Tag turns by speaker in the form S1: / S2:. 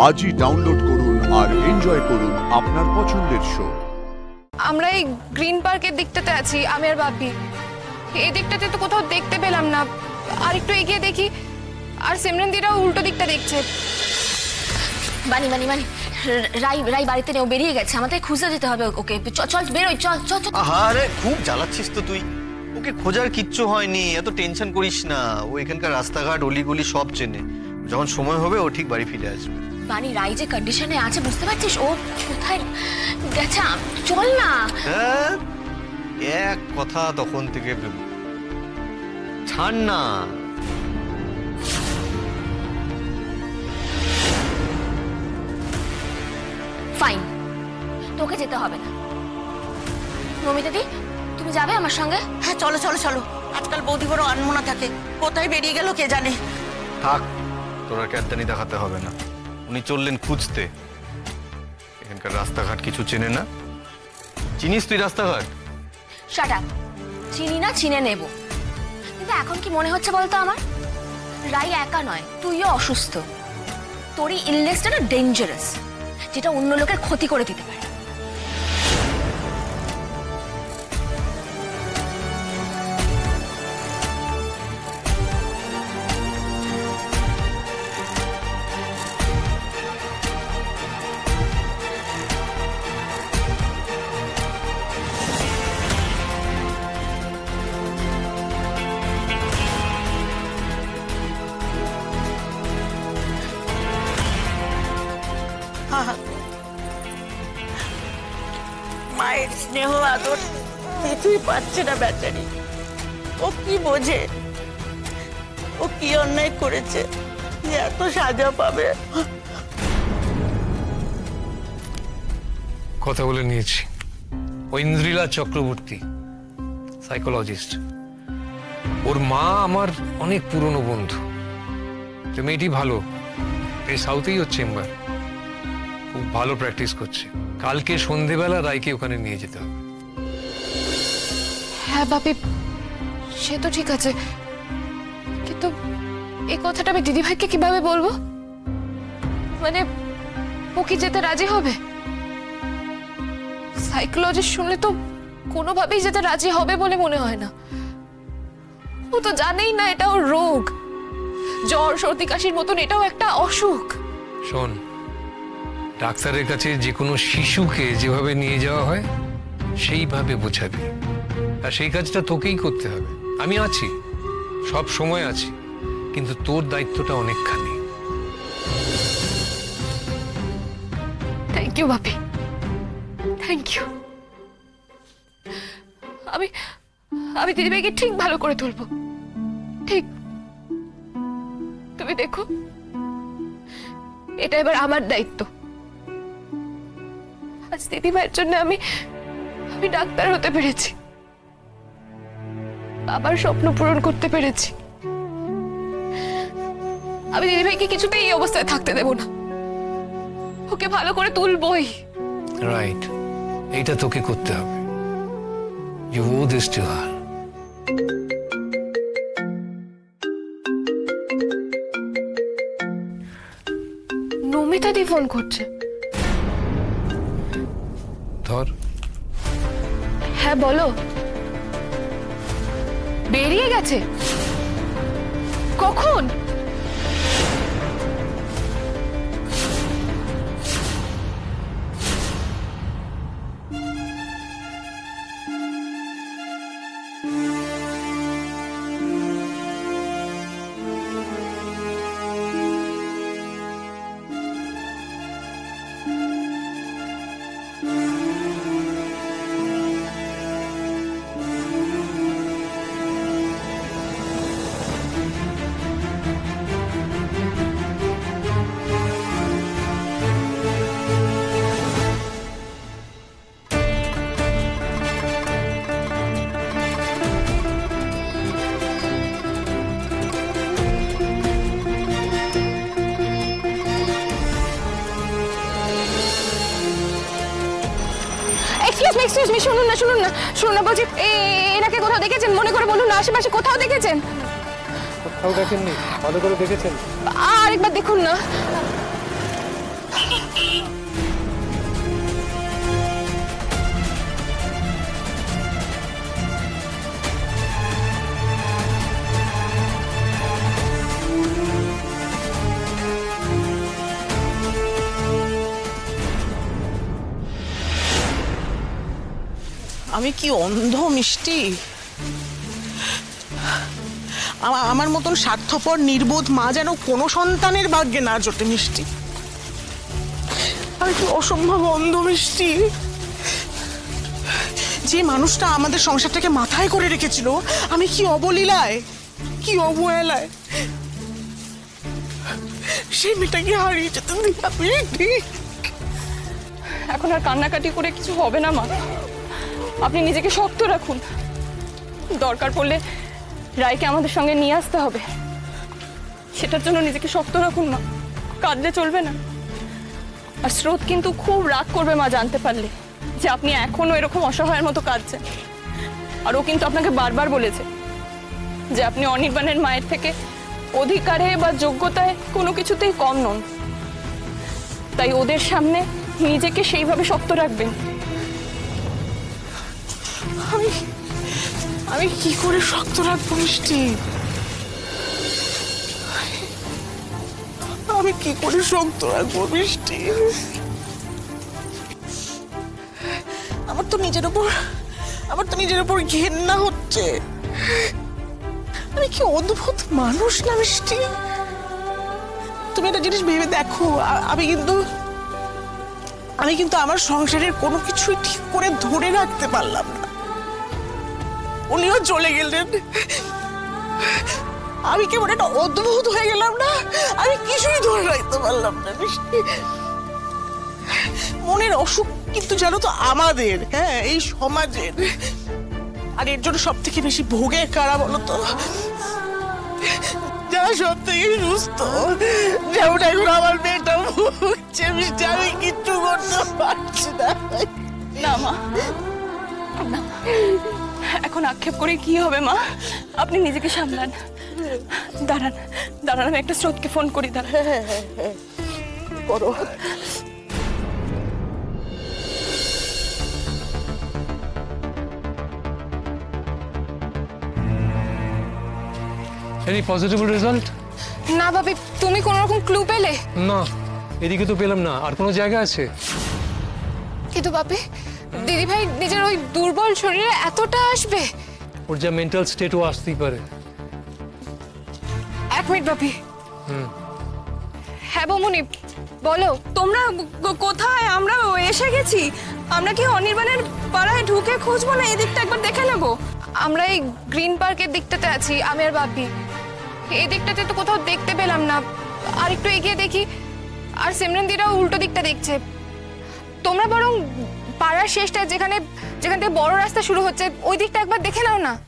S1: আজই ডাউনলোড করুন আর এনজয় করুন আপনার পছন্দের শো।
S2: আমরা এই গ্রিন পার্কের দিকটাতে আছি, আমি আর বাপি। এই দিকটাতে তো কোথাও দেখতে পেলাম না, আর একটু এগিয়ে দেখি আর সিমরান দিরাও উল্টো দিকটা দেখছে।
S3: বানি বানি বানি রাই রাই বাড়িতে নেও, বেরিয়ে গেছে, আমাদের খুঁজে যেতে হবে ওকে। চল বেরোই, চল চল চল।
S4: আরে খুব জ্বালাচ্ছিস তো তুই, ওকে খোঁজার কিচ্ছু হয়নি, এত টেনশন করিস না। ও এখানকার রাস্তাঘাট অলিগলি সব চেনে, যখন সময় হবে ও ঠিক বাড়ি ফিরে আসবে।
S3: বানি রাই যে কন্ডিশনে আছে বুঝতে পারছিস, ও কোথায় গেছে, চল না।
S4: হ্যাঁ এক কথা তখন থেকে ছাড় না।
S3: ফাইন, তোকে যেতে হবে না। নমিতা দি, তুমি যাবে আমার সঙ্গে?
S5: হ্যাঁ চলো চলো চলো, আজকাল বৌদি বড় আনমনা থাকে, কোথায় বেরিয়ে গেল কে জানে।
S4: থাক, তোরা ক্যারদানি দেখাতে হবে না, উনি চললেন খুঁজতে। এখানকার রাস্তাঘাট কিছু চেনে না। চিনিস তুই রাস্তাঘাট?
S3: শাট আপ, চিনি না, চিনে নেব। কিন্তু এখন কি মনে হচ্ছে বলতো আমার, রাই একা নয়, তুইও অসুস্থ। তোরই ইলনেসটা না ডেঞ্জারাস, যেটা অন্য লোকের ক্ষতি করে দিতে পারে।
S5: মায়ের স্নেহ আদর কিছুই পাচ্ছে না বেচারি। ও কি বোঝে, ও কি অন্যায় করেছে যে এত সাজা পাবে।
S6: কথা বলে নিয়েছি, ঐন্দ্রিলা চক্রবর্তী, সাইকোলজিস্ট। ওর মা আমার অনেক পুরনো বন্ধু। তো মেয়েটি ভালো, এই সাউথেই ওর চেম্বার, খুব ভালো প্র্যাকটিস করছে। কালকে সন্ধেবেলা রায়কে ওখানে নিয়ে যেতে হবে।
S2: হ্যাঁ বাপি, সে তো ঠিক আছে, কিন্তু এই কথাটা আমি দিদিভাইকে কিভাবে বলবো? মানে ও কি যেতে রাজি হবে? সাইকোলজিস্ট শুনলে তো কোনোভাবেই যেতে রাজি হবে বলে মনে হয় না। ও তো জানেই না এটা ওর রোগ, জ্বর সর্দি কাশির মতন এটাও একটা অসুখ।
S6: শোন, ডাক্তারের কাছে যে কোনো শিশুকে যেভাবে নিয়ে যাওয়া হয় সেইভাবে বোঝাবি, আর সেই কাজটা তোকেই করতে হবে। আমি আছি, সব সময় আছি, কিন্তু তোর দায়িত্বটা অনেকখানি।
S2: থ্যাংক ইউ বাপি, থ্যাংক ইউ। আমি আমি দিদিভাইকে ঠিক ভালো করে তুলবো, ঠিক। তুমি দেখো, এটা এবার আমার দায়িত্ব। আজ দিদিভাইয়ের জন্য আমি ডাক্তার হতে পেরেছি, বাবার স্বপ্ন পূরণ করতে পেরেছি। আমি দিদিভাইকে কিছুতেই এই অবস্থায় থাকতে দেব না, ওকে ভালো করে তুলবই।
S6: রাইট, এইটা তোকে করতে হবে। You owe this to her.
S2: Namita দি ফোন করছে।
S6: ধর।
S2: হ্যাঁ বলো। বেরিয়ে গেছে? কখন? এক্সকিউজ মি, শুনুন না বলছি, এনাকে কোথাও দেখেছেন? মনে করে বলুন না, আশেপাশে কোথাও দেখেছেন?
S7: কোথাও দেখেননি? ভালো করে দেখেছেন?
S2: আরেকবার দেখুন না।
S5: আমি কি অন্ধ মিষ্টি? আমার মতন স্বার্থপর নির্বোধ মা যেন কোনো সন্তানের ভাগ্যে না জোটে মিষ্টি। আমি কি অসম্ভব অন্ধ মিষ্টি? যে মানুষটা আমাদের সংসারটাকে মাথায় করে রেখেছিল, আমি কি অবলীলায়, কি অবহেলায় সেই মেয়েটাকে হারিয়ে যেতে দিলাম।
S7: এখন আর কান্নাকাটি করে কিছু হবে না মা, আপনি নিজেকে শক্ত রাখুন। দরকার পড়লে রায়কে আমাদের সঙ্গে নিয়ে আসতে হবে, সেটার জন্য নিজেকে শক্ত রাখুন মা, কাঁদলে চলবে না। আর স্রোত কিন্তু খুব রাগ করবে মা জানতে পারলে যে আপনি এখনো এরকম অসহায়ের মতো কাঁদছেন। আর ও কিন্তু আপনাকে বারবার বলেছে যে আপনি অনির্বাণের মায়ের থেকে অধিকারে বা যোগ্যতায় কোনো কিছুতেই কম নন, তাই ওদের সামনে নিজেকে সেইভাবে শক্ত রাখবেন।
S5: আমি কি করে শক্ত রাখবো মিষ্টি? আমি কি করে শক্ত রাখবো মিষ্টি? আমার তো নিজের উপর ঘেন্না হচ্ছে। আমি কি অদ্ভুত মানুষ না মিষ্টি? তুমি একটা জিনিস ভেবে দেখো, আমি কিন্তু আমার সংসারের কোনো কিছুই ঠিক করে ধরে রাখতে পারলাম না। উনিও চলে গেলেন, আমি কেমন একটা অদ্ভুত হয়ে গেলাম না? আমি কিছুই ধরে রাখতে পারলাম না মিষ্টি। মনের অসুখ কিন্তু জানো তো আমাদের, হ্যাঁ, এই সমাজের। আর এর জন্য সব থেকে বেশি ভোগে কারা বলো তো? যারা সব থেকে সুস্থ, যেমন এখন আমার মেয়েটা ভুগছে মিষ্টি। আমি কিচ্ছু করতে পারছি না।
S7: না মা, না, এখন আক্ষেপ করে কি হবে মা? আপনি নিজেকে সামলান। দাঁড়ান দাঁড়ান, আমি একটা স্রোতকে ফোন করি। দাঁড়ান।
S5: করো।
S6: Any positive result?
S2: না ভাবি, তুমি কোনো রকম ক্লু পেলে?
S6: না, এদিকে তো পেলাম না। আর কোনো জায়গা আছে?
S2: কিন্তু ভাবি, দিদিভাই নিজের ওই দুর্বল শরীরে এতটা আসবে?
S6: ওর যা মেন্টাল স্টেট, ও আসতেই পারে।
S2: এক মিনিট ভাবি। হ্যাঁ বৌমনি, বলো।
S7: তোমরা কোথায়? আমরা এসে গেছি। আমরা কি অনির্বাণের পাড়ায় ঢুকে খুঁজবো না এই দিকটা একবার দেখে নেবো?
S2: আমরা এই গ্রিন পার্কের দিকটাতে আছি, আমি আর ভাবি। এই দিকটাতে তো কোথাও দেখতে পেলাম না। আর একটু এগিয়ে দেখি, আর সিমরান দিরাও উল্টো দিকটা দেখছে। তোমরা বরং পাড়ার শেষটা যেখান থেকে বড় রাস্তা শুরু হচ্ছে, ওই দিকটা একবার দেখে নাও না।